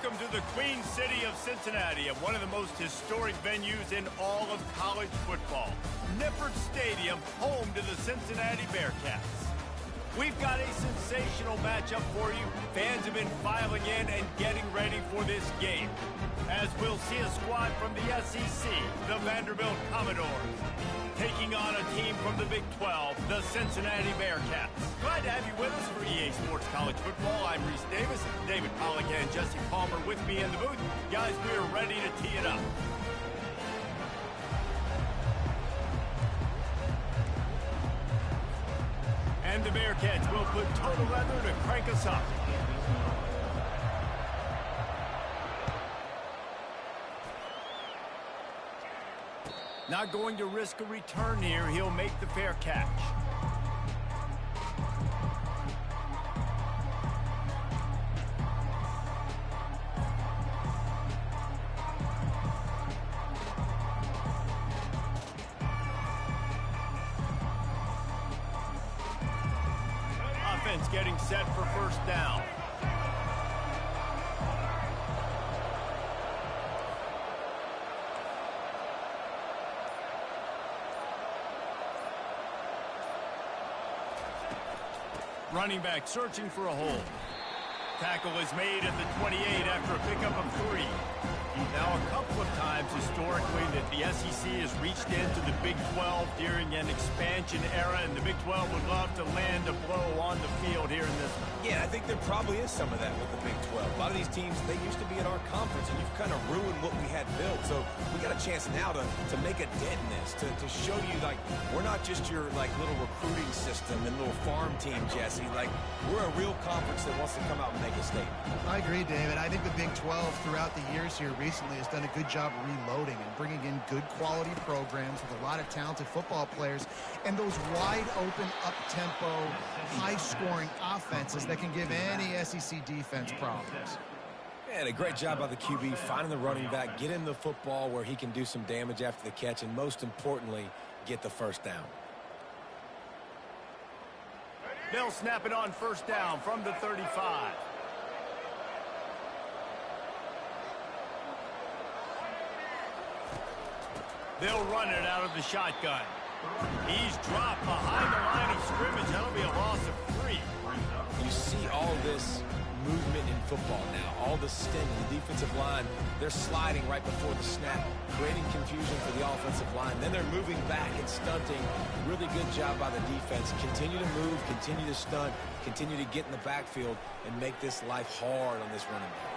Welcome to the Queen City of Cincinnati and one of the most historic venues in all of college football. Nippert Stadium, home to the Cincinnati Bearcats. We've got a sensational matchup for you. Fans have been filing in and getting ready for this game, as we'll see a squad from the SEC, the Vanderbilt Commodores, taking on a team from the Big 12, the Cincinnati Bearcats. Glad to have you with us for EA Sports College Football. I'm Reese Davis, David Pollock and Jesse Palmer with me in the booth. Guys, we are ready to tee it up. And the Bearcats will put total leather to crank us up. Not going to risk a return here. He'll make the fair catch. Offense getting set for first down. Running back searching for a hole. Tackle is made at the 28 after a pickup of 3. Now, a couple of times historically that the SEC has reached into the Big 12 during an expansion era, and the Big 12 would love to land a blow on the field here in this one. Yeah, I think there probably is some of that with the Big 12. A lot of these teams, they used to be in our conference, and you've kind of ruined what we had built. So we got a chance now to make a dent in this, to show you, like, we're not just your, like, little recruiting system and little farm team, Jesse. Like, we're a real conference that wants to come out and make a statement. I agree, David. I think the Big 12 throughout the years here recently has done a good job reloading and bringing in good quality programs with a lot of talented football players and those wide open, up-tempo, high-scoring offenses that can give any SEC defense problems. And a great job by the QB finding the running back, get him the football where he can do some damage after the catch, and most importantly, get the first down. They'll snap it on first down from the 35. They'll run it out of the shotgun. He's dropped behind the line of scrimmage. That'll be a loss of 3. You see all this movement in football now, all the sting. The defensive line, they're sliding right before the snap, creating confusion for the offensive line. Then they're moving back and stunting. Really good job by the defense. Continue to move, continue to stunt, continue to get in the backfield and make this life hard on this running back.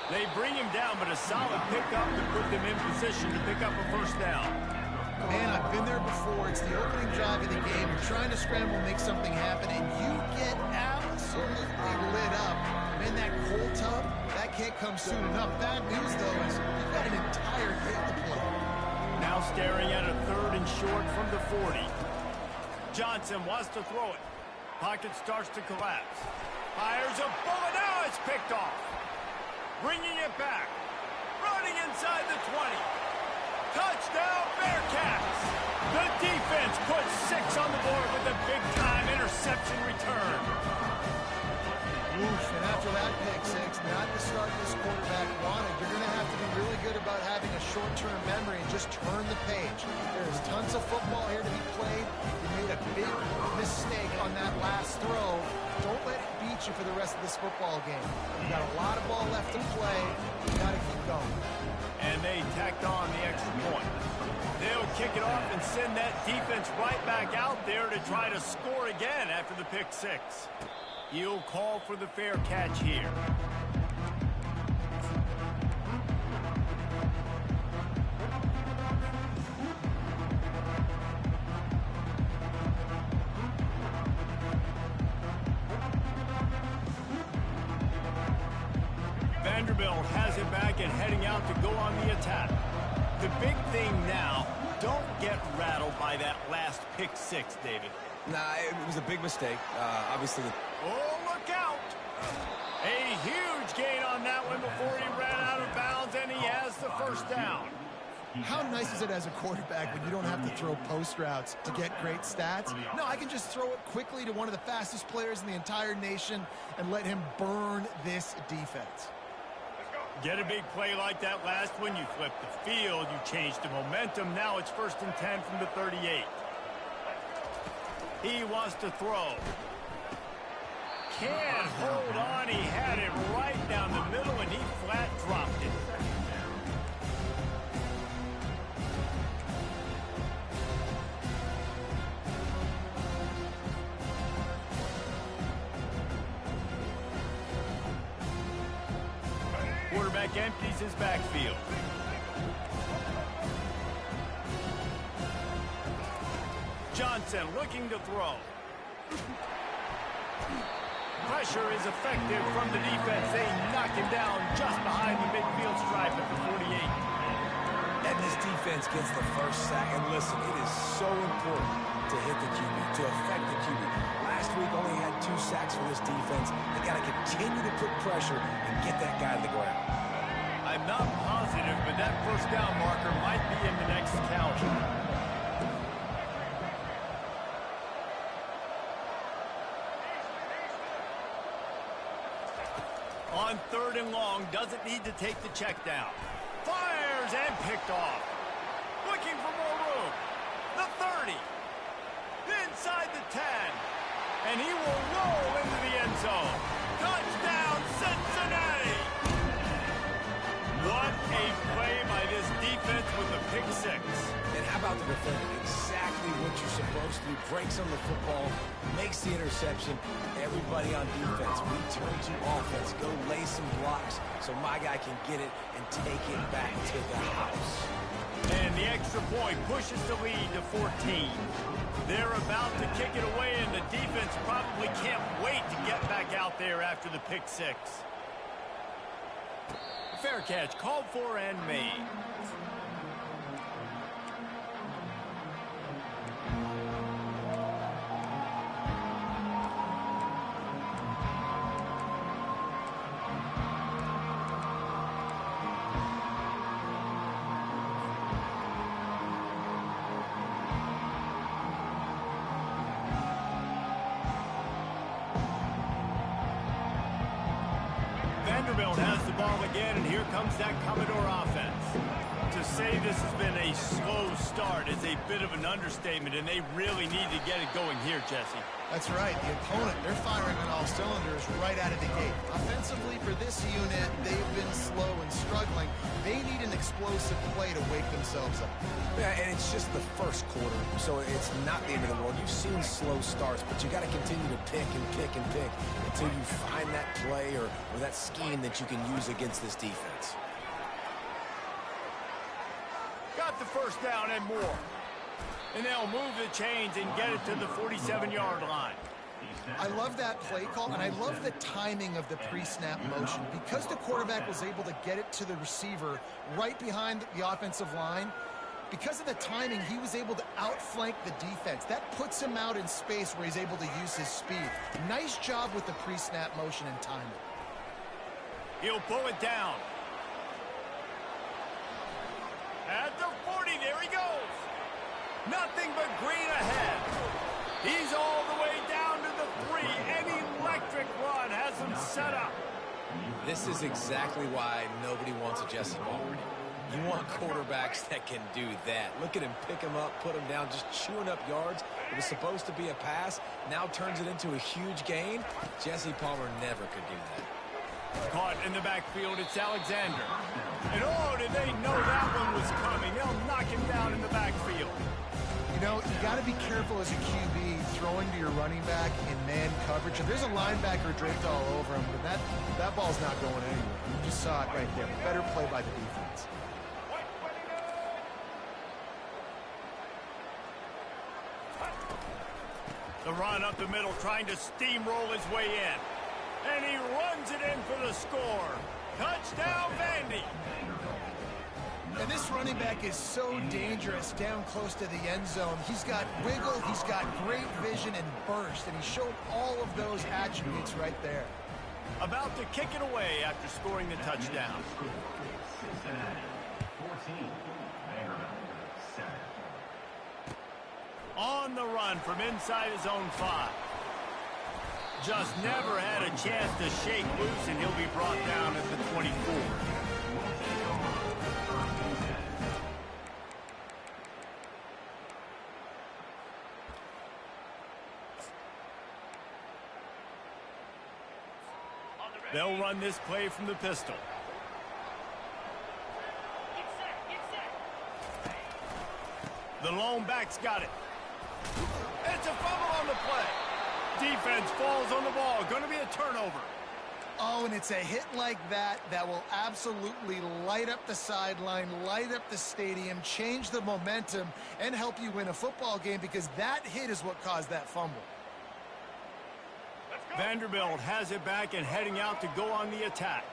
They bring him down, but a solid pickup to put them in position to pick up a first down. Man, I've been there before. It's the opening drive of the game. You're trying to scramble, make something happen, and you get absolutely lit up. In that cold tub, that can't come soon enough. Bad news, though, is you've got an entire hit to play. Now staring at a 3rd and short from the 40. Johnson wants to throw it. Pocket starts to collapse. Fires a bullet. Now it's picked off. Bringing it back. Running inside the 20. Touchdown, Bearcats! The defense puts 6 on the board with a big-time interception return. Oof, and after that pick 6, not the start this quarterback wanted. You're going to have to be really good about having a short-term memory and just turn the page. There's tons of football here to be played. You made a big mistake on that last throw. Don't let it beat you for the rest of this football game. You've got a lot of ball left to play. You've got to keep going. And they tacked on the extra point. They'll kick it off and send that defense right back out there to try to score again after the pick 6. He'll call for the fair catch here. Vanderbilt has it back and heading out to go on the attack. The big thing now, don't get rattled by that last pick 6, David. Nah, it was a big mistake. Obviously. Oh, look out! A huge gain on that one before he ran out of bounds, and he has the first down. How nice is it as a quarterback when you don't have to throw post routes to get great stats? No, I can just throw it quickly to one of the fastest players in the entire nation and let him burn this defense. Get a big play like that last one, you flip the field, you change the momentum. Now it's 1st and 10 from the 38. He wants to throw. Can't hold on. He had it right down the middle, and he flat dropped it. Quarterback empties his backfield. Johnson looking to throw. Pressure is effective from the defense. They knock him down just behind the midfield stripe at the 48. And this defense gets the first sack. And listen, it is so important to hit the QB, to affect the QB. Last week only had 2 sacks for this defense. They got to continue to put pressure and get that guy to the ground. I'm not positive, but that first down marker might be in the next count. On 3rd and long, doesn't need to take the check down. Fires and picked off. Looking for more room. The 30. Inside the 10. And he will roll into the end zone. Touchdown, Cincinnati! What a play by this defense with the pick 6. And how about the defender? Exactly what you're supposed to do. Breaks on the football, makes the interception. Everybody on defense, return to offense. Go lay some blocks so my guy can get it and take it back to the house. And the extra point pushes the lead to 14. They're about to kick it away, and the defense probably can't wait to get back out there after the pick 6. Fair catch, called for and made. Vanderbilt has the ball again, and here comes that Commodore offense. To say this has been a slow start is a bit of an understatement, and they really need to get it going here, Jesse. That's right. The opponent, they're firing on all cylinders right out of the gate. Offensively, for this unit, they've been slow and struggling. They need an explosive play to wake themselves up. Yeah, and it's just the first quarter, so it's not the end of the world. You've seen slow starts, but you got to continue to pick and pick and pick until you find that play or that scheme that you can use against this defense. Got the first down and more. And they'll move the chains and get it to the 47-yard line. I love that play call, and I love the timing of the pre-snap motion. Because the quarterback was able to get it to the receiver right behind the offensive line, because of the timing, he was able to outflank the defense. That puts him out in space where he's able to use his speed. Nice job with the pre-snap motion and timing. He'll pull it down. At the 40, there he goes. Nothing but green ahead. He's all the way down to the 3. An electric run has him set up. This is exactly why nobody wants a Jesse Palmer. You want quarterbacks that can do that. Look at him, pick him up, put him down, just chewing up yards. It was supposed to be a pass, now turns it into a huge gain. Jesse Palmer never could do that. Caught in the backfield, it's Alexander. And oh, did they know that one was coming? They'll knock him down in the backfield. You know, you got to be careful as a QB throwing to your running back in man coverage. If there's a linebacker draped all over him, but that ball's not going anywhere. You just saw it right there. Better play by the defense. The run up the middle, trying to steamroll his way in. And he runs it in for the score. Touchdown, Vandy. And this running back is so dangerous down close to the end zone. He's got wiggle, he's got great vision and burst, and he showed all of those attributes right there. About to kick it away after scoring the touchdown. On the run from inside his own 5. Just never had a chance to shake loose, and he'll be brought down at the 24. They'll run this play from the pistol. The lone back's got it. It's a fumble on the play. Defense falls on the ball. Going to be a turnover. Oh, and it's a hit like that that will absolutely light up the sideline, light up the stadium, change the momentum, and help you win a football game, because that hit is what caused that fumble. Vanderbilt has it back and heading out to go on the attack.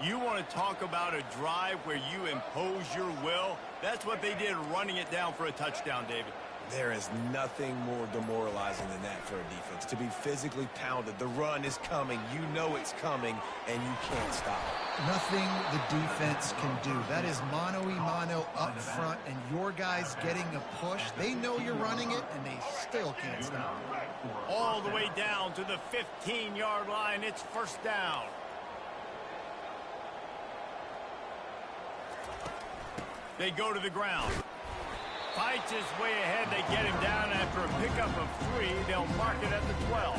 You want to talk about a drive where you impose your will? That's what they did, running it down for a touchdown, David. There is nothing more demoralizing than that for a defense. To be physically pounded. The run is coming. You know it's coming, and you can't stop it. Nothing the defense can do. That is mano-a-mano up front, and your guys getting a push. They know you're running it, and they still can't stop it. All the way down to the 15-yard line. It's first down. They go to the ground. Fights his way ahead. They get him down after a pickup of 3. They'll mark it at the 12.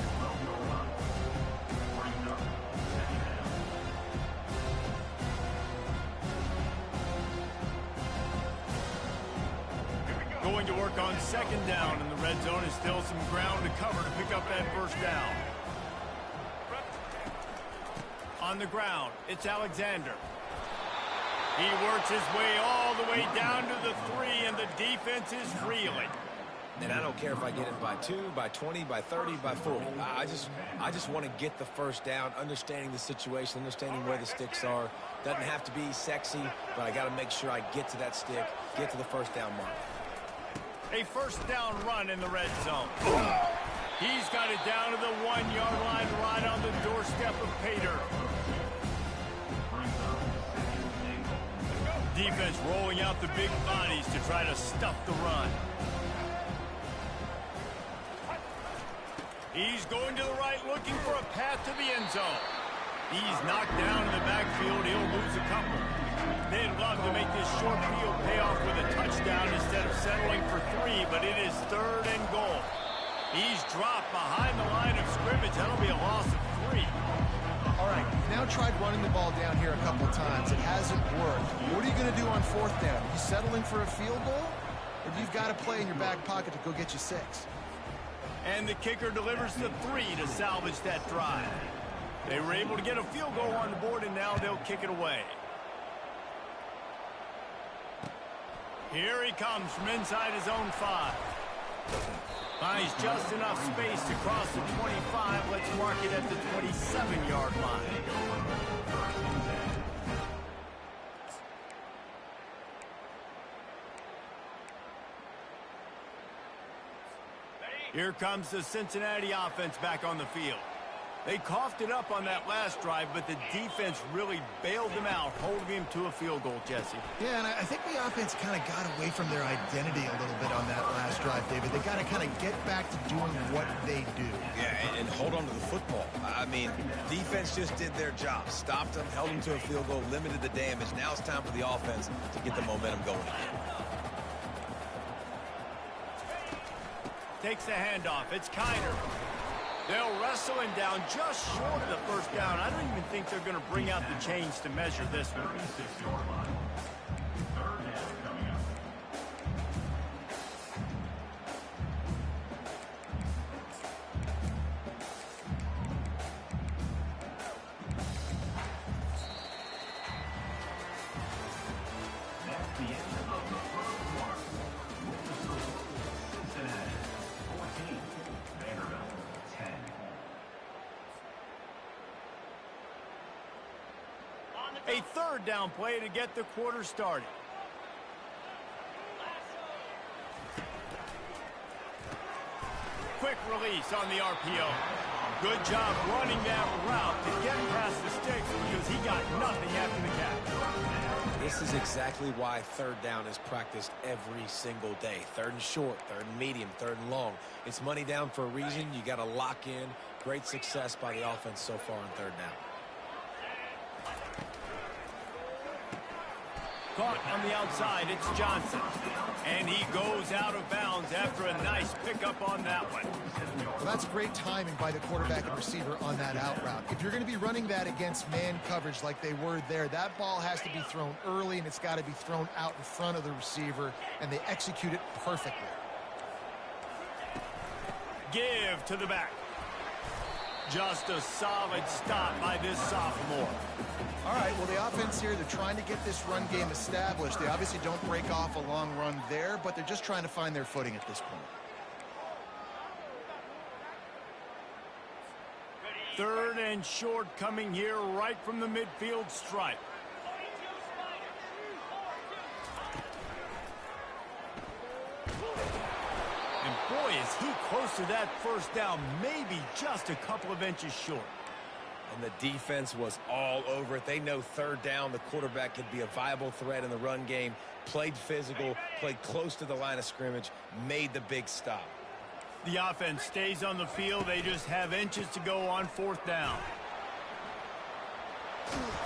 Going to work on second down in the red zone. Is still some ground to cover to pick up that first down. On the ground, it's Alexander. He works his way all the way down to the 3, and the defense is reeling. And I don't care if I get it by 2, by 20, by 30, by 40. I just want to get the first down, understanding the situation, understanding where the sticks are. Doesn't have to be sexy, but I got to make sure I get to that stick, get to the first down mark. A first down run in the red zone. He's got it down to the 1-yard line, right on the doorstep of Pater. Defense rolling out the big bodies to try to stuff the run. He's going to the right, looking for a path to the end zone. He's knocked down in the backfield. He'll lose a couple. They'd love to make this short field pay off with a touchdown instead of settling for 3, but it is 3rd and goal. He's dropped behind the line of scrimmage. That'll be a loss of 3. All right, you've now tried running the ball down here a couple of times. It hasn't worked. What are you going to do on 4th down? Are you settling for a field goal? Or do you've got a play in your back pocket to go get you 6? And the kicker delivers the 3 to salvage that drive. They were able to get a field goal on the board, and now they'll kick it away. Here he comes from inside his own 5. Finds just enough space to cross the 25. Let's mark it at the 27-yard line. Here comes the Cincinnati offense back on the field. They coughed it up on that last drive, but the defense really bailed them out, holding him to a field goal, Jesse. Yeah, and I think the offense kind of got away from their identity a little bit on that last drive, David. They got to kind of get back to doing what they do. Yeah, and hold on to the football. I mean, defense just did their job. Stopped them, held them to a field goal, limited the damage. Now it's time for the offense to get the momentum going again. Takes the handoff. It's Kiner. They'll wrestle him down just short of the first down. I don't even think they're going to bring out the chains to measure this one. A 3rd down play to get the quarter started. Quick release on the RPO. Good job running that route to get past the sticks because he got nothing after the catch. This is exactly why 3rd down is practiced every single day. 3rd and short, 3rd and medium, 3rd and long. It's money down for a reason. You got to lock in. Great success by the offense so far on 3rd down. Caught on the outside, it's Johnson. And he goes out of bounds after a nice pickup on that one. Well, that's great timing by the quarterback and receiver on that out route. If you're going to be running that against man coverage like they were there, that ball has to be thrown early, and it's got to be thrown out in front of the receiver, and they execute it perfectly. Give to the back. Just a solid stop by this sophomore. All right, well, the offense here, they're trying to get this run game established. They obviously don't break off a long run there, but they're just trying to find their footing at this point. Third and short coming here right from the midfield stripe. And boy, is he close to that first down, maybe just a couple of inches short. And the defense was all over it. They know third down, the quarterback could be a viable threat in the run game. Played physical, played close to the line of scrimmage, made the big stop. The offense stays on the field. They just have inches to go on fourth down.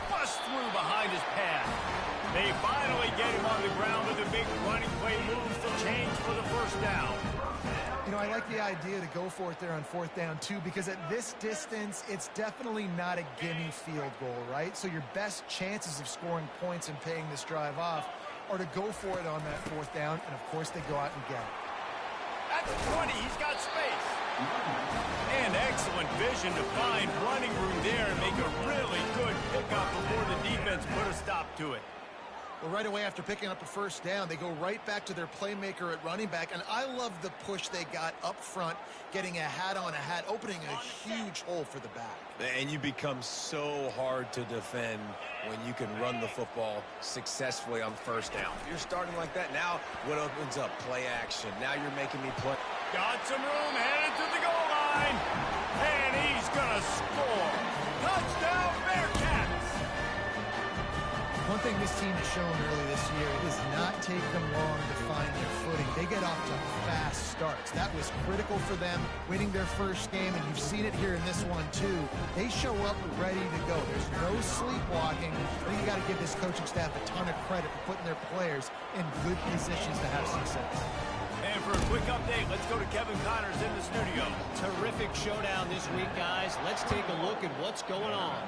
Bust through behind his pad. They finally get him on the ground with a big running play, moves the chains for the first down. You know, I like the idea to go for it there on fourth down, too, because at this distance, it's definitely not a gimme field goal, right? So your best chances of scoring points and paying this drive off are to go for it on that fourth down, and, of course, they go out and get it. At the 20, he's got space. And excellent vision to find running room there and make a really good pickup before the defense put a stop to it. Well, right away after picking up a first down, they go right back to their playmaker at running back. And I love the push they got up front, getting a hat on a hat, opening a huge hole for the back. And you become so hard to defend when you can run the football successfully on first down. If you're starting like that, now what opens up? Play action. Now you're making me play. Got some room, headed to the goal line. And he's going to score. Touchdown, Bearcats! One thing this team has shown early this year, it does not take them long to find their footing. They get off to fast starts. That was critical for them, winning their first game, and you've seen it here in this one, too. They show up ready to go. There's no sleepwalking. I think you got to give this coaching staff a ton of credit for putting their players in good positions to have success. And for a quick update, let's go to Kevin Connors in the studio. Terrific showdown this week, guys. Let's take a look at what's going on.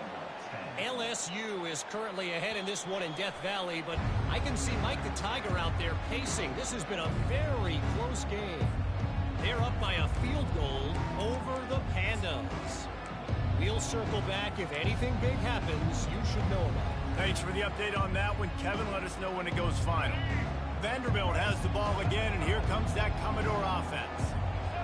LSU is currently ahead in this one in Death Valley, but I can see Mike the Tiger out there pacing. This has been a very close game. They're up by a field goal over the Pandas. We'll circle back. If anything big happens, you should know about it. Thanks for the update on that one, Kevin. Let us know when it goes final. Vanderbilt has the ball again, and here comes that Commodore offense.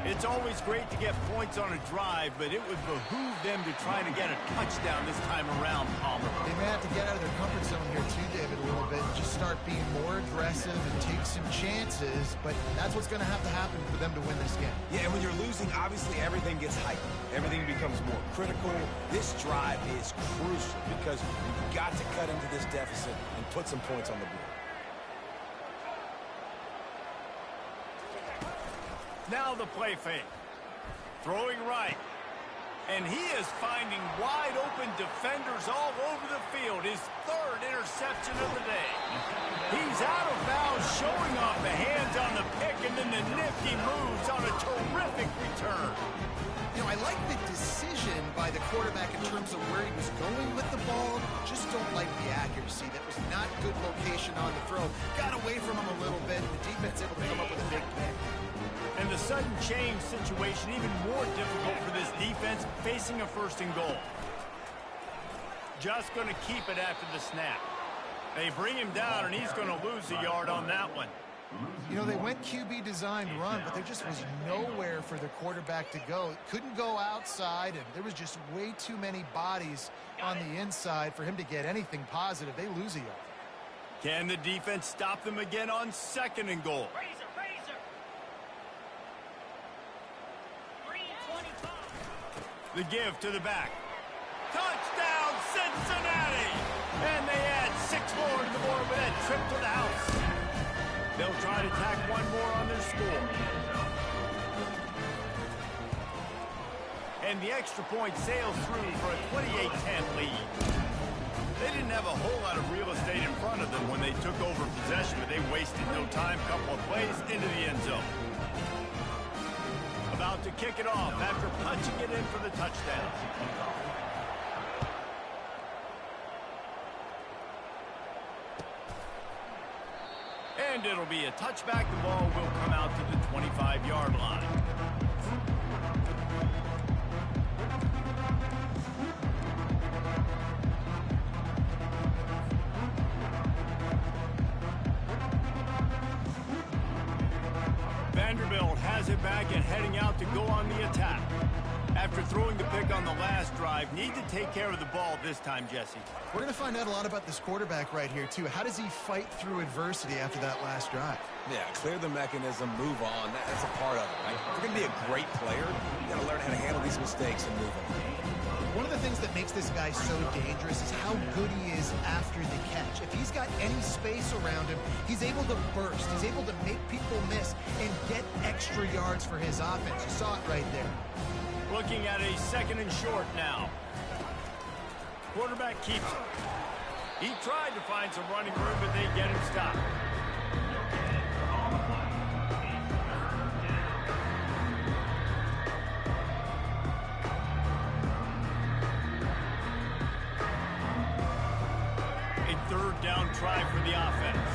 It's always great to get points on a drive, but it would behoove them to try to get a touchdown this time around, Palmer. They may have to get out of their comfort zone here too, David, a little bit, and just start being more aggressive and take some chances, but that's what's going to have to happen for them to win this game. Yeah, and when you're losing, obviously everything gets heightened. Everything becomes more critical. This drive is crucial because you've got to cut into this deficit and put some points on the board. Now the play fake. Throwing right. And he is finding wide open defenders all over the field. His third interception of the day. He's out of bounds, showing off the hands on the pick, and then the nifty moves on a terrific return. You know, I like the decision by the quarterback in terms of where he was going with the ball. Just don't like the accuracy. That was not good location on the throw. Got away from him a little bit. The defense able to come up with a big pick. And the sudden change situation even more difficult for this defense facing a first and goal. Just going to keep it after the snap. They bring him down, and he's going to lose a yard on that one. You know, they went QB designed run, but there just was nowhere for the quarterback to go. Couldn't go outside, and there was just way too many bodies on the inside for him to get anything positive. They lose a yard. Can the defense stop them again on second and goal? The give to the back. Touchdown, Cincinnati! And they add 6 more to the board with that trip to the house. They'll try to tack one more on their score. And the extra point sails through for a 28-10 lead. They didn't have a whole lot of real estate in front of them when they took over possession, but they wasted no time. Couple of plays into the end zone. About to kick it off after punching it in for the touchdown. And it'll be a touchback. The ball will come out to the 25-yard line. Vanderbilt has it back and heading out to go on the attack. After throwing the pick on the last drive, need to take care of the ball this time, Jesse. We're going to find out a lot about this quarterback right here, too. How does he fight through adversity after that last drive? Yeah, clear the mechanism, move on. That's a part of it, right? If you're going to be a great player, you got to learn how to handle these mistakes and move on. One of the things that makes this guy so dangerous is how good he is after the catch. If he's got any space around him, he's able to burst. He's able to make people miss and get extra yards for his offense. You saw it right there. Looking at a second and short now. Quarterback keeps it. He tried to find some running room, but they get him stopped. A third down try for the offense.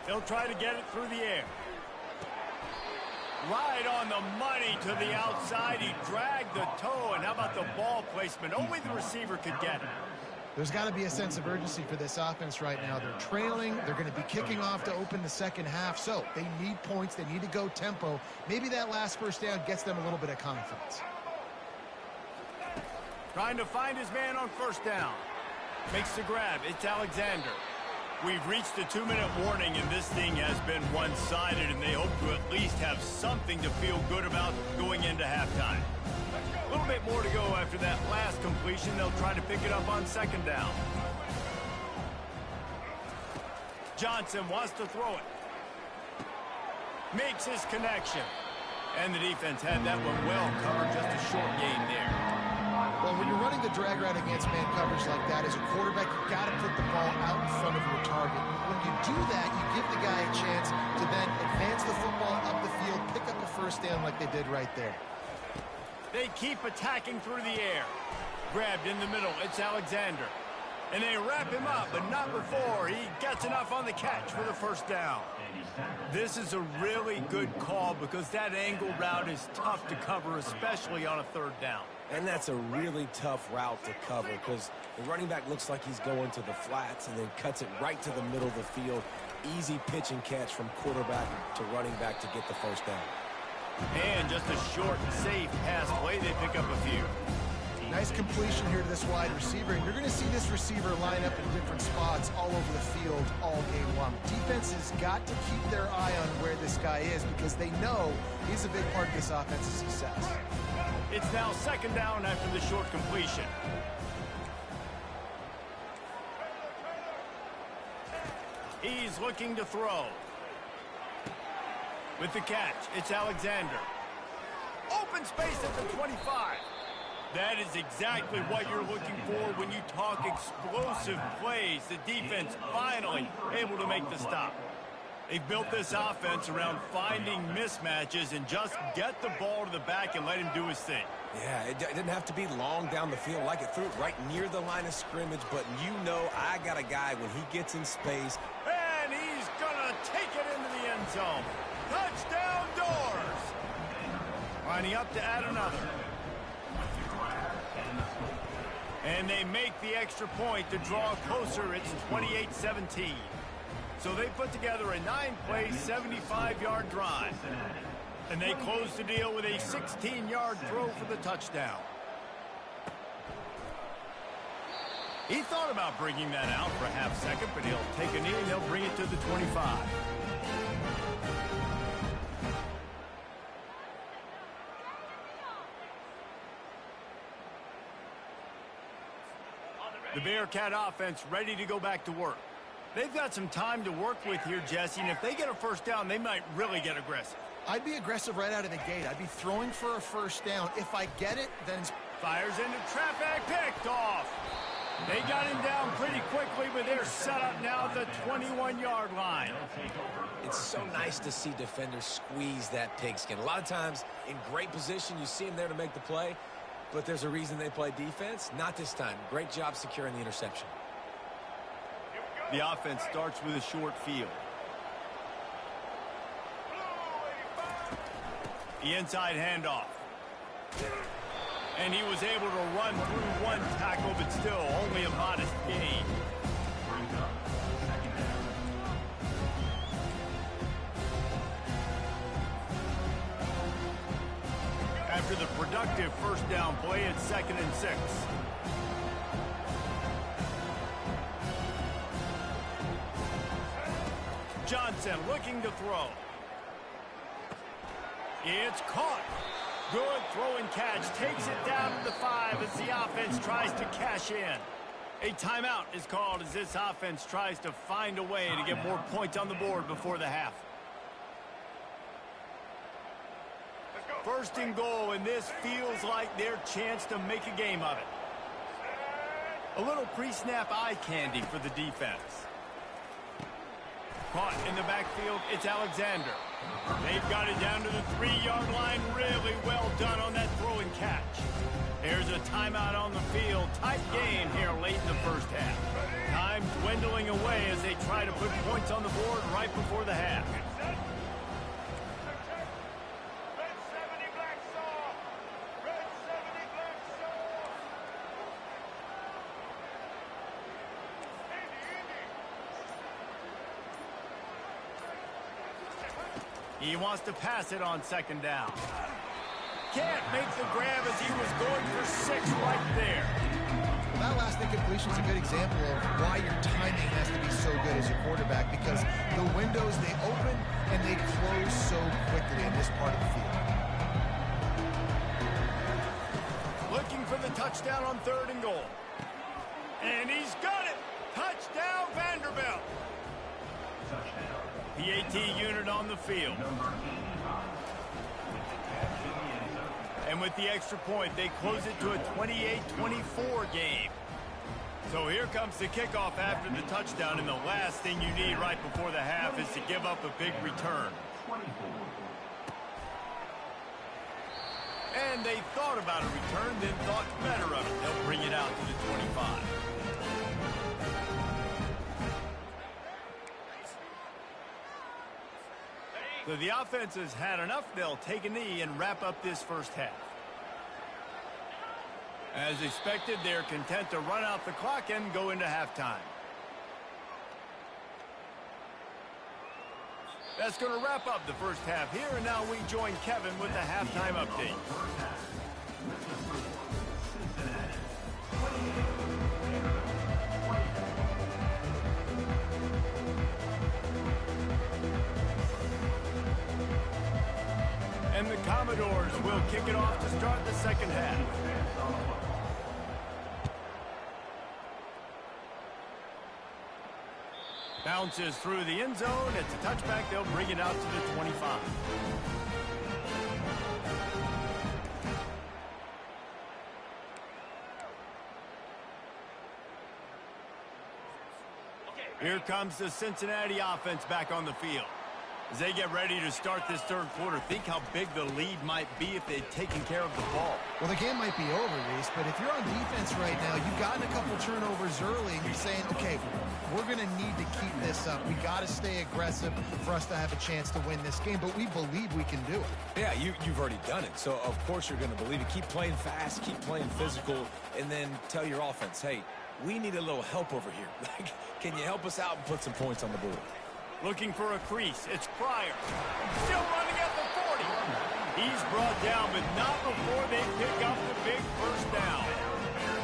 He'll try to get it through the air. Right on the money to the outside. He dragged the toe, and how about the ball placement? Only the receiver could get it. There's got to be a sense of urgency for this offense right now. They're trailing. They're going to be kicking off to open the second half. So they need points. They need to go tempo. Maybe that last first down gets them a little bit of confidence. Trying to find his man on first down. Makes the grab. It's Alexander. We've reached a 2-minute warning, and this thing has been one-sided, and they hope to at least have something to feel good about going into halftime. A little bit more to go after that last completion. They'll try to pick it up on second down. Johnson wants to throw it. Makes his connection. And the defense had that one well covered. Just a short gain there. Well, when you're running the drag route against man coverage like that, as a quarterback, you've got to put the ball out in front of your target. When you do that, you give the guy a chance to then advance the football up the field, pick up a first down like they did right there. They keep attacking through the air. Grabbed in the middle. It's Alexander. And they wrap him up, but not before he gets enough on the catch for the first down. This is a really good call because that angle route is tough to cover, especially on a third down. And that's a really tough route to cover because the running back looks like he's going to the flats and then cuts it right to the middle of the field. Easy pitch and catch from quarterback to running back to get the first down. And just a short, safe pass play. They pick up a few. Nice completion here to this wide receiver. And you're going to see this receiver line up in different spots all over the field all game long. Defense has got to keep their eye on where this guy is because they know he's a big part of this offense's success. It's now second down after the short completion. He's looking to throw. With the catch, it's Alexander. Open space at the 25. That is exactly what you're looking for when you talk explosive plays. The defense finally able to make the stop. They've built this offense around finding mismatches and just get the ball to the back and let him do his thing. Yeah, it didn't have to be long down the field. Like it threw it right near the line of scrimmage, but you know I got a guy when he gets in space. And he's going to take it into the end zone. Touchdown Doors! Lining up to add another. And they make the extra point to draw closer. It's 28-17. So they put together a 9-play, 75-yard drive. And they close the deal with a 16-yard throw for the touchdown. He thought about bringing that out for a half second, but he'll take a knee and he'll bring it to the 25. The Bearcat offense ready to go back to work. They've got some time to work with here, Jesse, and if they get a first down, they might really get aggressive. I'd be aggressive right out of the gate. I'd be throwing for a first down. If I get it, then... Fires into traffic, picked off. They got him down pretty quickly, but they're set up now at the 21-yard line. It's so nice to see defenders squeeze that pigskin. A lot of times, in great position, you see them there to make the play, but there's a reason they play defense. Not this time. Great job securing the interception. The offense starts with a short field. The inside handoff. And he was able to run through one tackle, but still only a modest gain. After the productive first down play, it's 2nd and 6. Johnson looking to throw. It's caught. Good throw and catch. Takes it down to the 5 as the offense tries to cash in. A timeout is called as this offense tries to find a way to get more points on the board before the half. 1st and goal, and this feels like their chance to make a game of it. A little pre-snap eye candy for the defense. Caught in the backfield, it's Alexander. They've got it down to the 3-yard line. Really well done on that throw and catch. There's a timeout on the field. Tight game here late in the first half. Time dwindling away as they try to put points on the board right before the half. He wants to pass it on 2nd down. Can't make the grab as he was going for 6 right there. Well, that last incompletion is a good example of why your timing has to be so good as a quarterback, because the windows, they open and they close so quickly in this part of the field. Looking for the touchdown on 3rd and goal. And he's got it. Touchdown, Vanderbilt. PAT unit on the field. And with the extra point, they close it to a 28-24 game. So here comes the kickoff after the touchdown, and the last thing you need right before the half is to give up a big return. And they thought about a return, then thought better of it. They'll bring it out to the 25. So the offense has had enough. They'll take a knee and wrap up this first half. As expected, they're content to run out the clock and go into halftime. That's going to wrap up the first half here, and now we join Kevin with the halftime update. And the Commodores will kick it off to start the second half. Bounces through the end zone. It's a touchback. They'll bring it out to the 25. Here comes the Cincinnati offense back on the field. As they get ready to start this third quarter, think how big the lead might be if they'd taken care of the ball. Well, the game might be over, Reese, but if you're on defense right now, you've gotten a couple turnovers early, and you're saying, okay, we're going to need to keep this up. We got to stay aggressive for us to have a chance to win this game, but we believe we can do it. Yeah, you've already done it, so of course you're going to believe it. Keep playing fast, keep playing physical, and then tell your offense, hey, we need a little help over here. Can you help us out and put some points on the board? Looking for a crease. It's Pryor. Still running at the 40. He's brought down, but not before they pick up the big first down.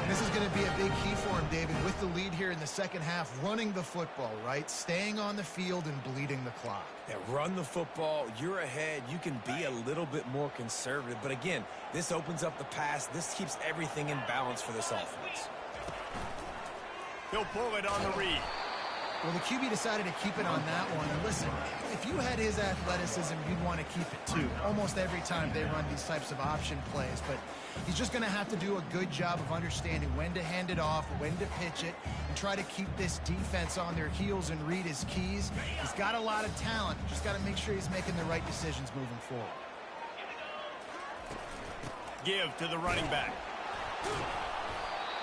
This is going to be a big key for him, David, with the lead here in the second half, running the football, right? Staying on the field and bleeding the clock. Yeah, run the football. You're ahead. You can be a little bit more conservative. But again, this opens up the pass. This keeps everything in balance for this offense. He'll pull it on the read. Well, the QB decided to keep it on that one. And listen, if you had his athleticism, you'd want to keep it too. Almost every time they run these types of option plays. But he's just going to have to do a good job of understanding when to hand it off, when to pitch it, and try to keep this defense on their heels and read his keys. He's got a lot of talent. Just got to make sure he's making the right decisions moving forward. Give to the running back.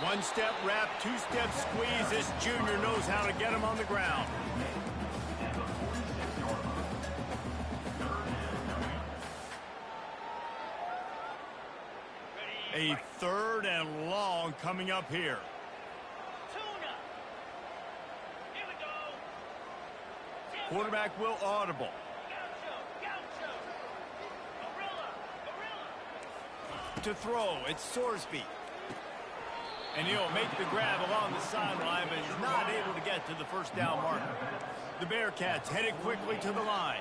One-step wrap, two-step squeeze. This junior knows how to get him on the ground. A 3rd and long coming up here. Quarterback will audible. To throw, it's Sorsby. And he'll make the grab along the sideline, but he's not able to get to the first down marker. The Bearcats headed quickly to the line.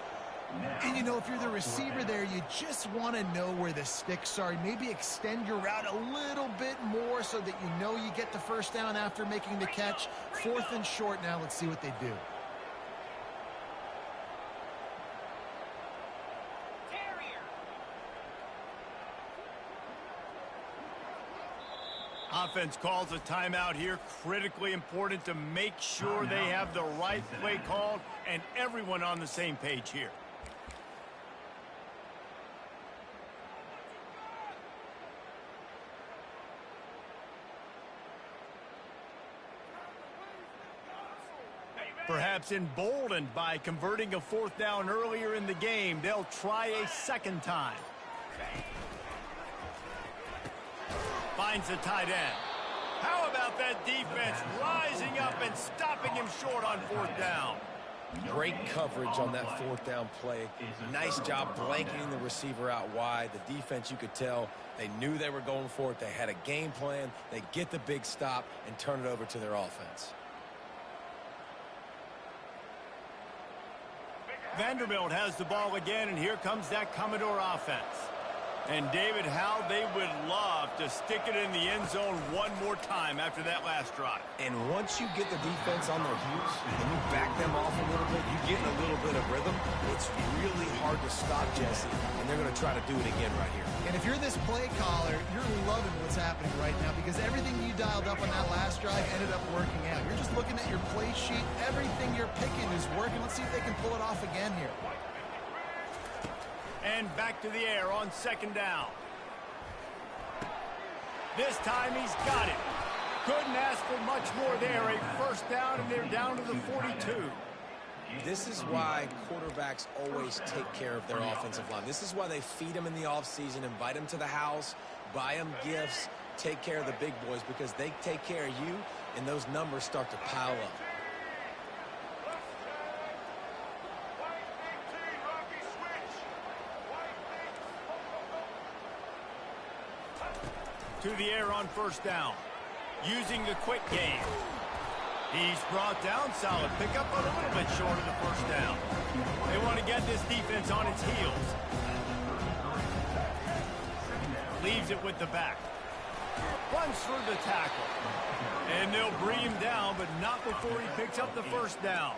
And, you know, if you're the receiver there, you just want to know where the sticks are. Maybe extend your route a little bit more so that you know you get the first down after making the catch. 4th and short now. Let's see what they do. Offense calls a timeout here. Critically important to make sure they have the right play called and everyone on the same page here. Perhaps emboldened by converting a 4th down earlier in the game, they'll try a second time. Finds the tight end. How about that defense rising up and stopping him short on 4th down? Great coverage on that 4th down play. Nice job blanketing the receiver out wide. The defense, you could tell, they knew they were going for it. They had a game plan. They get the big stop and turn it over to their offense. Vanderbilt has the ball again, and here comes that Commodore offense. And, David, how they would love to stick it in the end zone one more time after that last drive. And once you get the defense on their heels and you back them off a little bit, you get in a little bit of rhythm, it's really hard to stop Jesse. And they're going to try to do it again right here. And if you're this play caller, you're loving what's happening right now because everything you dialed up on that last drive ended up working out. You're just looking at your play sheet. Everything you're picking is working. Let's see if they can pull it off again here. And back to the air on 2nd down. This time he's got it. Couldn't ask for much more there. A 1st down, and they're down to the 42. This is why quarterbacks always take care of their offensive line. This is why they feed them in the offseason, invite them to the house, buy them gifts, take care of the big boys, because they take care of you, and those numbers start to pile up. To the air on 1st down. Using the quick game. He's brought down. Solid pickup, but a little bit short of the 1st down. They want to get this defense on its heels. Leaves it with the back. Runs through the tackle. And they'll bring him down, but not before he picks up the 1st down.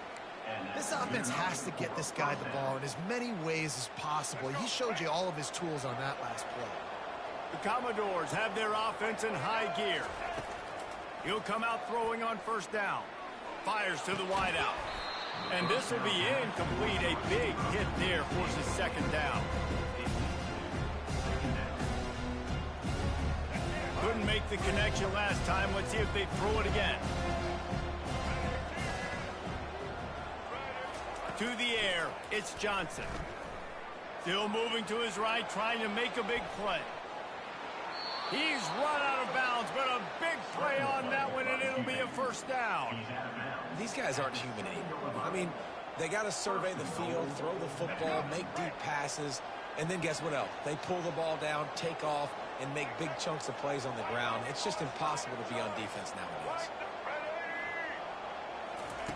This offense has to get this guy the ball in as many ways as possible. He showed you all of his tools on that last play. The Commodores have their offense in high gear. He'll come out throwing on 1st down. Fires to the wideout. And this will be incomplete. A big hit there forces 2nd down. Couldn't make the connection last time. Let's see if they throw it again. To the air, it's Johnson. Still moving to his right, trying to make a big play. He's run out of bounds, but a big play on that one, and it'll be a 1st down. These guys aren't human anymore. I mean, they got to survey the field, throw the football, make deep passes, and then guess what else? They pull the ball down, take off, and make big chunks of plays on the ground. It's just impossible to be on defense nowadays.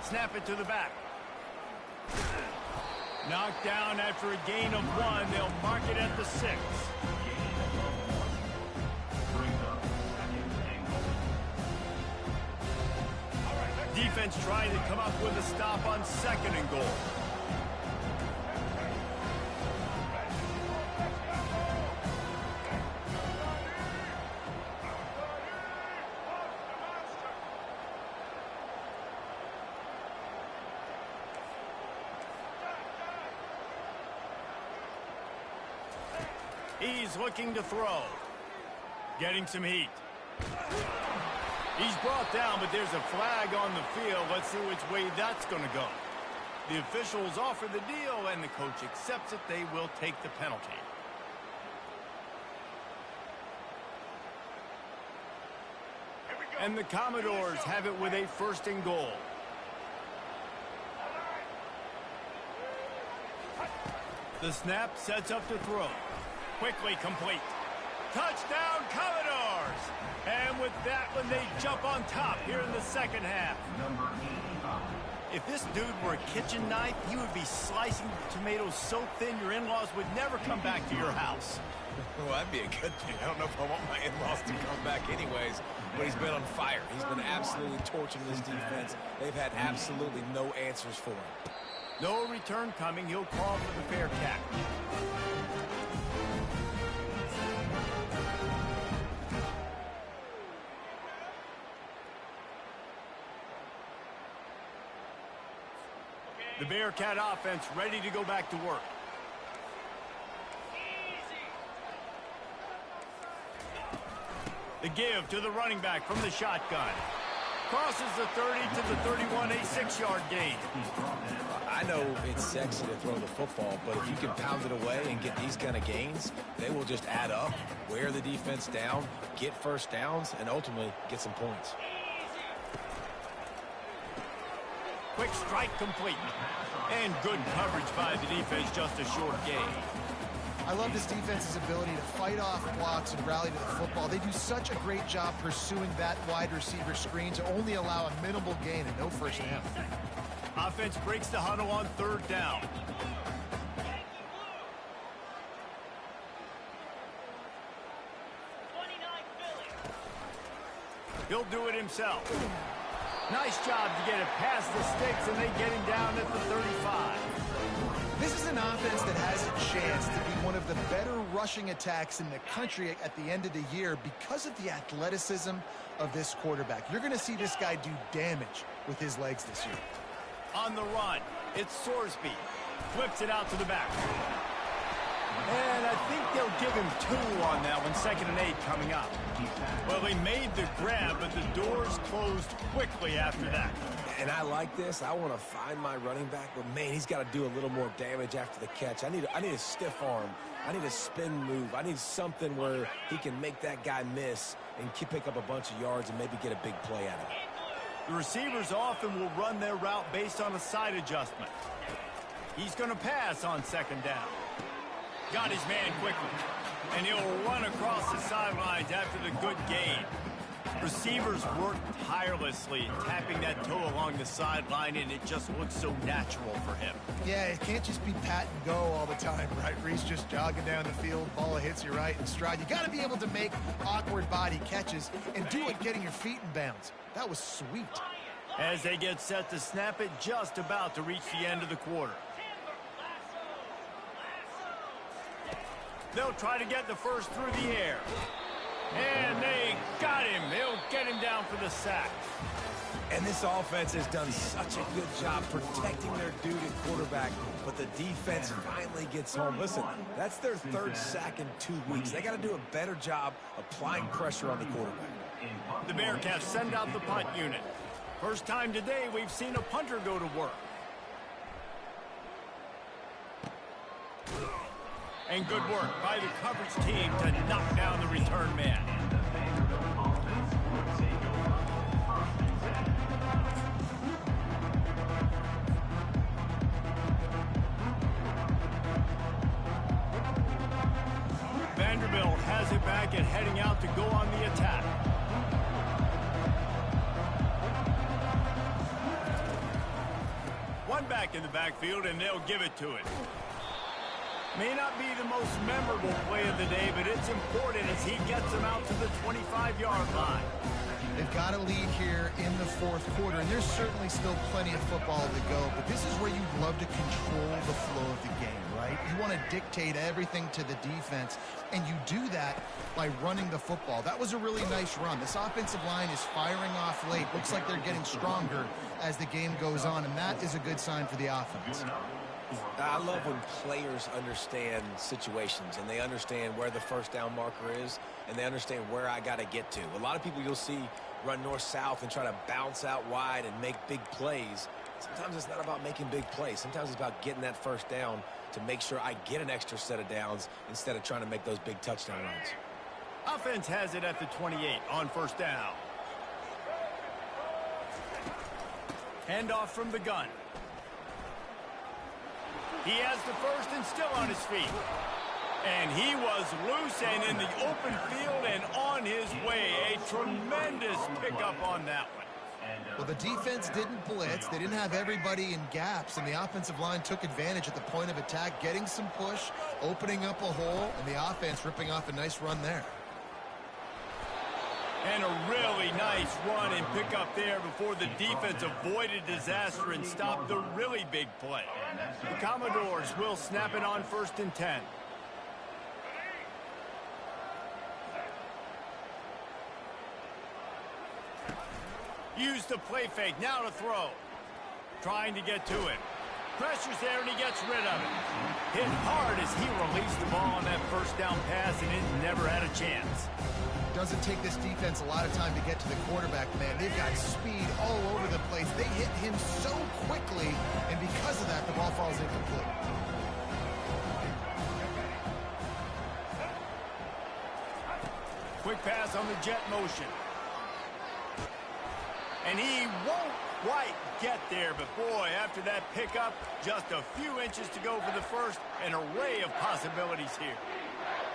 Snap it to the back. Knocked down after a gain of 1. They'll mark it at the 6. Defense trying to come up with a stop on 2nd and goal. He's looking to throw. Getting some heat. He's brought down, but there's a flag on the field. Let's see which way that's going to go. The officials offer the deal, and the coach accepts it. They will take the penalty. And the Commodores have it with a 1st and goal. The snap sets up to throw. Quickly complete. Touchdown, Commodores! And with that one, they jump on top here in the 2nd half. If this dude were a kitchen knife, he would be slicing tomatoes so thin your in-laws would never come back to your house. Well, that'd be a good thing. I don't know if I want my in-laws to come back anyways, but he's been on fire. He's been absolutely torching this defense. They've had absolutely no answers for him. No return coming. He'll call for the fair catch. The Bearcat offense ready to go back to work. The give to the running back from the shotgun. Crosses the 30 to the 31, a 6-yard gain. I know it's sexy to throw the football, but if you can pound it away and get these kind of gains, they will just add up, wear the defense down, get 1st downs, and ultimately get some points. Quick strike complete. And good coverage by the defense, just a short gain. I love this defense's ability to fight off blocks and rally to the football. They do such a great job pursuing that wide receiver screen to only allow a minimal gain and no 1st down. Offense breaks the huddle on 3rd down. He'll do it himself. Nice job to get it past the sticks, and they get him down at the 35. This is an offense that has a chance to be one of the better rushing attacks in the country at the end of the year because of the athleticism of this quarterback. You're going to see this guy do damage with his legs this year. On the run, it's Sorsby. Flips it out to the back. And I think they'll give him 2 on that one, 2nd and 8 coming up. Well, he made the grab, but the doors closed quickly after that. And I like this. I want to find my running back, but man, he's got to do a little more damage after the catch. I need a stiff arm. I need a spin move. I need something where he can make that guy miss and pick up a bunch of yards and maybe get a big play out of it. The receivers often will run their route based on a side adjustment. He's going to pass on 2nd down. Got his man quickly. And he'll run across the sidelines after the good gain. Receivers work tirelessly, tapping that toe along the sideline, and it just looks so natural for him. Yeah, it can't just be pat and go all the time, right? Reese just jogging down the field, ball hits you right in stride. You got to be able to make awkward body catches and do it getting your feet in bounds. That was sweet. As they get set to snap it, just about to reach the end of the quarter. They'll try to get the 1st through the air. And they got him. They'll get him down for the sack. And this offense has done such a good job protecting their dude at quarterback, but the defense finally gets home. Listen, that's their 3rd sack in 2 weeks. They got to do a better job applying pressure on the quarterback. The Bearcats send out the punt unit. First time today we've seen a punter go to work. And good work by the coverage team to knock down the return man. Vanderbilt has it back and heading out to go on the attack. One back in the backfield, and they'll give it to it. May not be the most memorable play of the day, but it's important as he gets them out to the 25-yard line. They've got a lead here in the fourth quarter, and there's certainly still plenty of football to go, but this is where you'd love to control the flow of the game, right? You want to dictate everything to the defense, and you do that by running the football. That was a really nice run. This offensive line is firing off late. Looks like they're getting stronger as the game goes on, and that is a good sign for the offense. I love when players understand situations and they understand where the first down marker is and they understand where I got to get to. A lot of people you'll see run north-south and try to bounce out wide and make big plays. Sometimes it's not about making big plays. Sometimes it's about getting that first down to make sure I get an extra set of downs instead of trying to make those big touchdown runs. Offense has it at the 28 on first down. Handoff from the gun. He has the first and still on his feet. And he was loose and in the open field and on his way. A tremendous pickup on that one. Well, the defense didn't blitz. They didn't have everybody in gaps, and the offensive line took advantage at the point of attack, getting some push, opening up a hole, and the offense ripping off a nice run there. And a really nice run and pick up there before the defense avoided disaster and stopped the really big play. The Commodores will snap it on first and 10. Use the play fake, now to throw. Trying to get to it. Pressure's there and he gets rid of it. Hit hard as he released the ball on that first down pass and it never had a chance. Doesn't take this defense a lot of time to get to the quarterback, man. They've got speed all over the place. They hit him so quickly, and because of that, the ball falls incomplete. Quick pass on the jet motion. And he won't quite get there, but boy, after that pickup, just a few inches to go for the first, an array of possibilities here.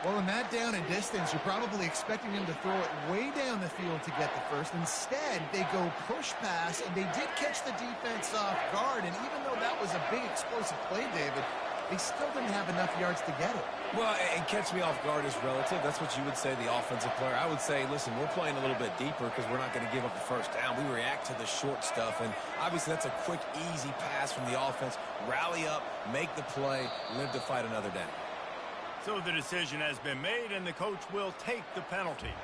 Well, in that down and distance, you're probably expecting him to throw it way down the field to get the first. Instead, they go push pass, and they did catch the defense off guard. And even though that was a big explosive play, David, they still didn't have enough yards to get it. Well, and catch me off guard is relative. That's what you would say, the offensive player. I would say, listen, we're playing a little bit deeper because we're not going to give up the first down. We react to the short stuff, and obviously that's a quick, easy pass from the offense. Rally up, make the play, live to fight another day. So the decision has been made, and the coach will take the penalty.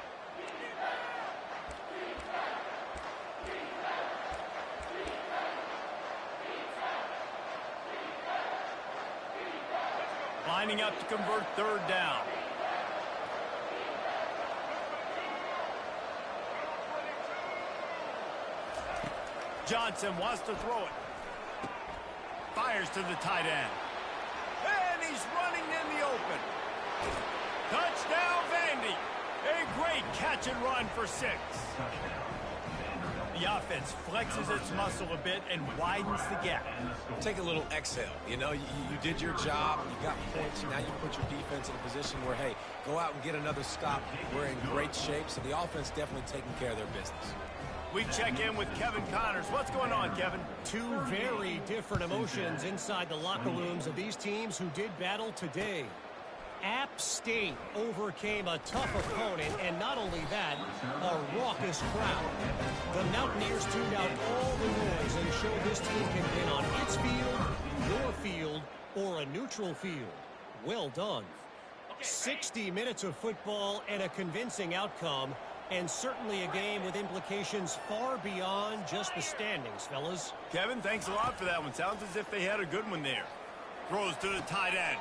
Lining up to convert third down. Johnson wants to throw it. Fires to the tight end. And he's running in the open. Touchdown, Vandy. A great catch and run for 6. The offense flexes its muscle a bit and widens the gap. Take a little exhale. You know, you did your job. You got points. Now you put your defense in a position where, hey, go out and get another stop. We're in great shape, so the offense definitely taking care of their business. We check in with Kevin Connors. What's going on, Kevin? Two very different emotions inside the locker rooms of these teams who did battle today. App State overcame a tough opponent, and not only that, a raucous crowd. The Mountaineers tuned out all the noise and showed this team can win on its field, your field, or a neutral field. Well done. 60 minutes of football and a convincing outcome, and certainly a game with implications far beyond just the standings, fellas. Kevin, thanks a lot for that one. Sounds as if they had a good one there. Throws to the tight end.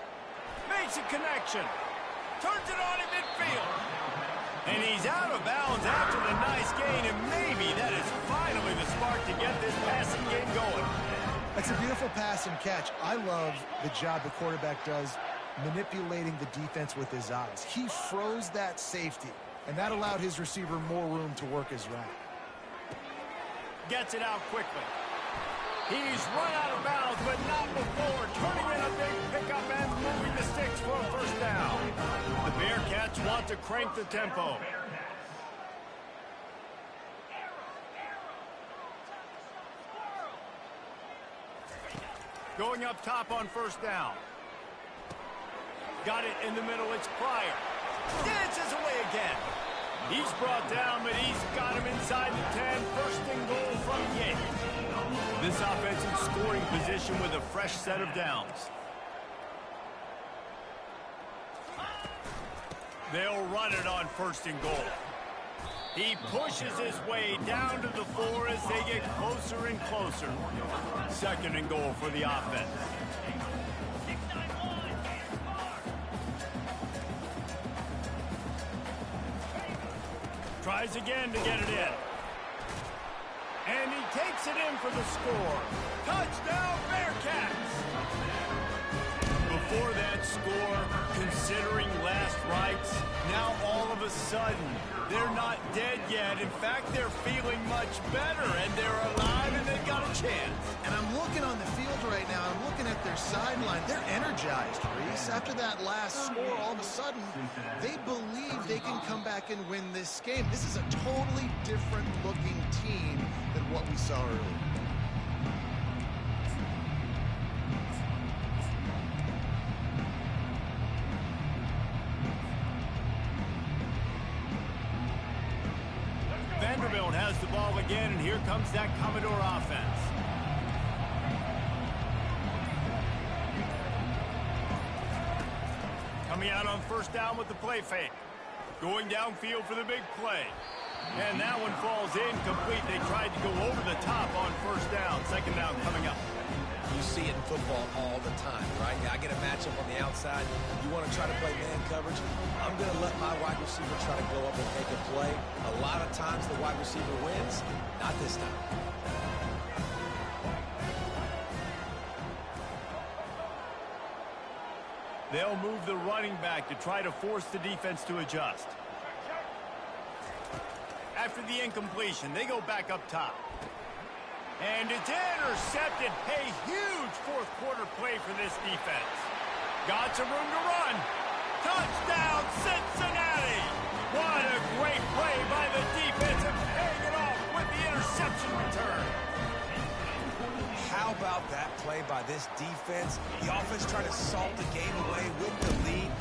Makes a connection. Turns it on in midfield. And he's out of bounds after the nice gain, and maybe that is finally the spark to get this passing game going. That's a beautiful pass and catch. I love the job the quarterback does manipulating the defense with his eyes. He froze that safety, and that allowed his receiver more room to work his route. Gets it out quickly. He's run out of bounds, but not before turning in a big pickup and moving the sticks for a first down. The Bearcats want to crank the tempo. Going up top on first down. Got it in the middle. It's Pryor. Dances away again. He's brought down, but he's got him inside the 10. First and goal from the 8. This offensive scoring position with a fresh set of downs. They'll run it on first and goal. He pushes his way down to the 4 as they get closer and closer. Second and goal for the offense. Tries again to get it in. And he takes it in for the score. Touchdown, Bearcats! Before that score, considering last rites, now all of a sudden, they're not dead yet. In fact, they're feeling much better, and they're alive, and they've got a chance. And I'm looking on the field right now. I'm looking at their sideline. They're energized, Reese. After that last score, all of a sudden, they believe they can come back and win this game. This is a totally different-looking team than what we saw earlier. Vanderbilt has the ball again, and here comes that Commodore offense. Coming out on first down with the play fake. Going downfield for the big play. And that one falls incomplete. They tried to go over the top on first down. Second down coming up. You see it in football all the time, right? I get a matchup on the outside. You want to try to play man coverage? I'm going to let my wide receiver try to go up and make a play. A lot of times the wide receiver wins. Not this time. They'll move the running back to try to force the defense to adjust. After the incompletion, they go back up top. And it's intercepted. A huge fourth quarter play for this defense. Got some room to run. Touchdown, Cincinnati! What a great play by the defense and paying it off with the interception return. How about that play by this defense? The offense trying to salt the game away with the lead.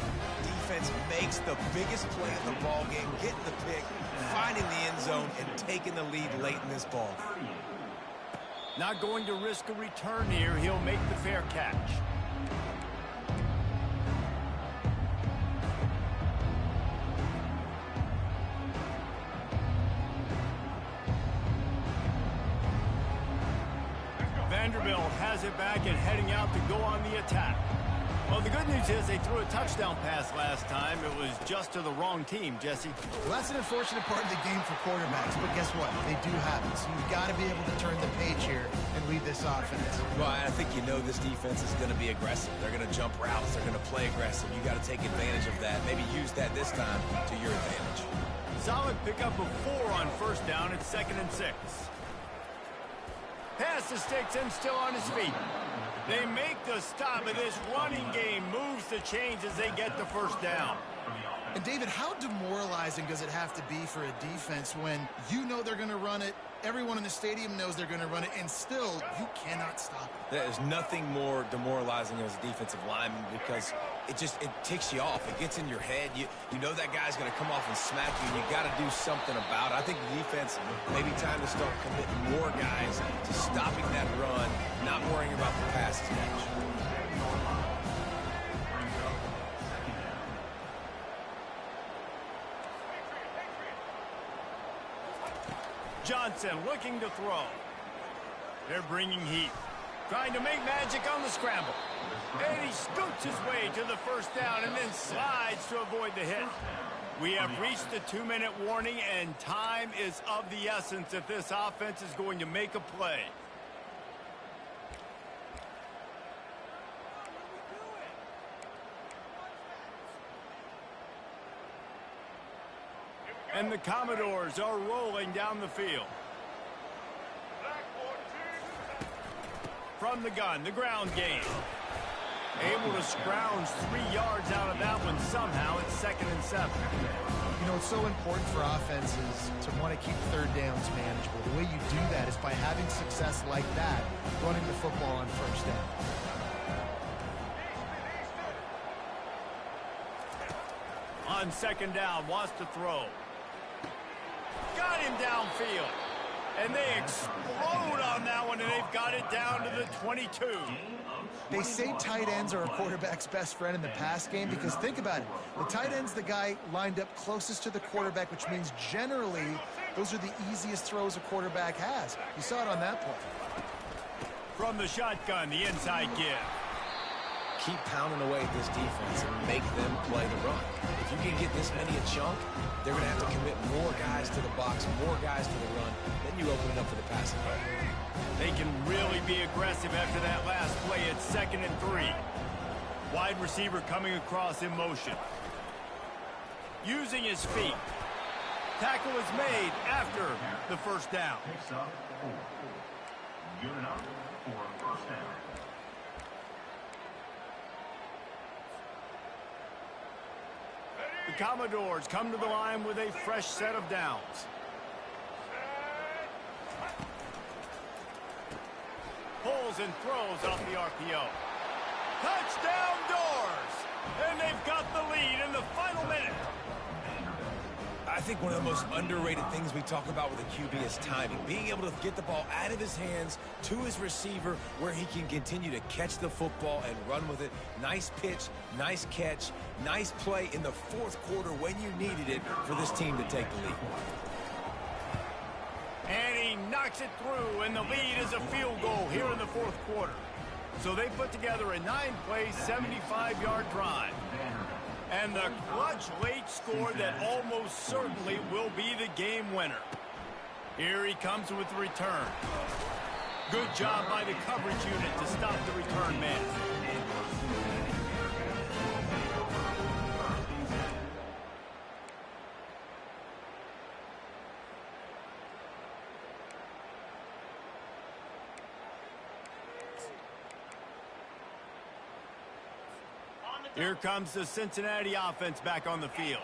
Defense makes the biggest play of the ball game, getting the pick, finding the end zone, and taking the lead late in this ball. Not going to risk a return here. He'll make the fair catch. Vanderbilt has it back and heading out to go on the attack. Well, the good news is they threw a touchdown pass last time. It was just to the wrong team, Jesse. Well, that's an unfortunate part of the game for quarterbacks, but guess what? They do have it, so you've got to be able to turn the page here and lead this offense. Well, I think you know this defense is going to be aggressive. They're going to jump routes. They're going to play aggressive. You got to take advantage of that. Maybe use that this time to your advantage. Solid pickup of 4 on first down. It's 2nd and 6. Pass to sticks and still on his feet. They make the stop, and this running game moves the chains as they get the first down. And, David, how demoralizing does it have to be for a defense when you know they're going to run it, everyone in the stadium knows they're going to run it, and still you cannot stop it? There's nothing more demoralizing as a defensive lineman because it ticks you off. It gets in your head. You know that guy's going to come off and smack you, and you got to do something about it. I think the defense may be time to start committing more guys to stopping that run, not worrying about the pass as much. Johnson looking to throw. They're bringing heat. Trying to make magic on the scramble. And he scoots his way to the first down and then slides to avoid the hit. We have reached the 2-minute warning, and time is of the essence if this offense is going to make a play. And the Commodores are rolling down the field. From the gun, the ground game. Able to scrounge 3 yards out of that one somehow. It's 2nd and 7. You know, it's so important for offenses to want to keep third downs manageable. The way you do that is by having success like that, running the football on first down. On 2nd down, wants to throw. got him downfield. And they explode on that one, and they've got it down to the 22. They say tight ends are a quarterback's best friend in the pass game because think about it. The tight end's the guy lined up closest to the quarterback, which means generally those are the easiest throws a quarterback has. You saw it on that play. From the shotgun, the inside give. Keep pounding away at this defense and make them play the run. If you can get this many a chunk, they're going to have to commit more guys to the box, more guys to the run. Then you open it up for the passing game. They can really be aggressive after that last play. It's 2nd and 3. Wide receiver coming across in motion. Using his feet. Tackle is made after the first down. Unit up for first down. The Commodores come to the line with a fresh set of downs. Pulls and throws off the RPO. Touchdown Doors! And they've got the lead in the final minute. I think one of the most underrated things we talk about with a QB is timing. Being able to get the ball out of his hands to his receiver where he can continue to catch the football and run with it. Nice pitch, nice catch, nice play in the fourth quarter when you needed it for this team to take the lead. And he knocks it through, and the lead is a field goal here in the fourth quarter. So they put together a 9-play, 75-yard drive. And the clutch late score that almost certainly will be the game winner. Here he comes with the return. Good job by the coverage unit to stop the return man. Here comes the Cincinnati offense back on the field.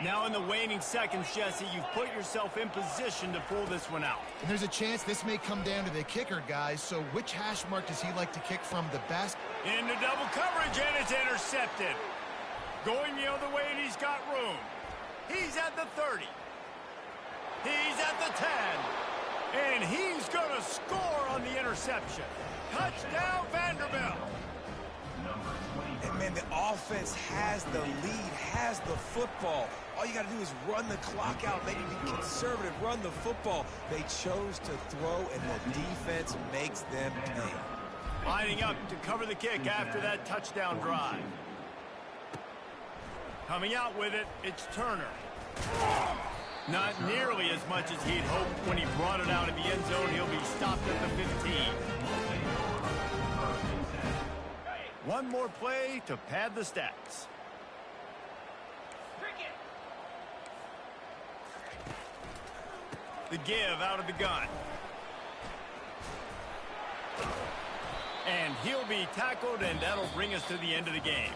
Now in the waning seconds, Jesse, you've put yourself in position to pull this one out. And there's a chance this may come down to the kicker, guys. So which hash mark does he like to kick from the best? Into double coverage, and it's intercepted. Going the other way, and he's got room. He's at the 30. He's at the 10. And he's going to score on the interception. Touchdown, Vanderbilt. And, man, the offense has the lead, has the football. All you got to do is run the clock out, maybe be conservative, run the football. They chose to throw, and the defense makes them pay. Lining up to cover the kick after that touchdown drive. Coming out with it, it's Turner. Not nearly as much as he'd hoped when he brought it out of the end zone. He'll be stopped at the 15. One more play to pad the stats. The give out of the gun. And he'll be tackled, and that'll bring us to the end of the game.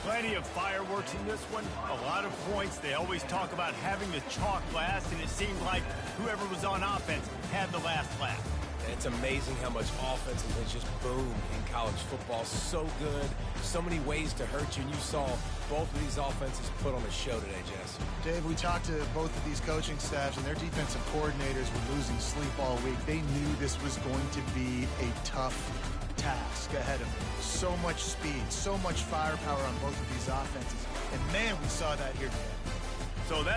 Plenty of fireworks in this one. A lot of points. They always talk about having the chalk last, and it seemed like whoever was on offense had the last laugh. And it's amazing how much offense has just boomed in college football. So good, so many ways to hurt you. And you saw both of these offenses put on a show today, Jess. Dave, we talked to both of these coaching staffs, and their defensive coordinators were losing sleep all week. They knew this was going to be a tough task ahead of them. So much speed, so much firepower on both of these offenses. And, man, we saw that here today. So that's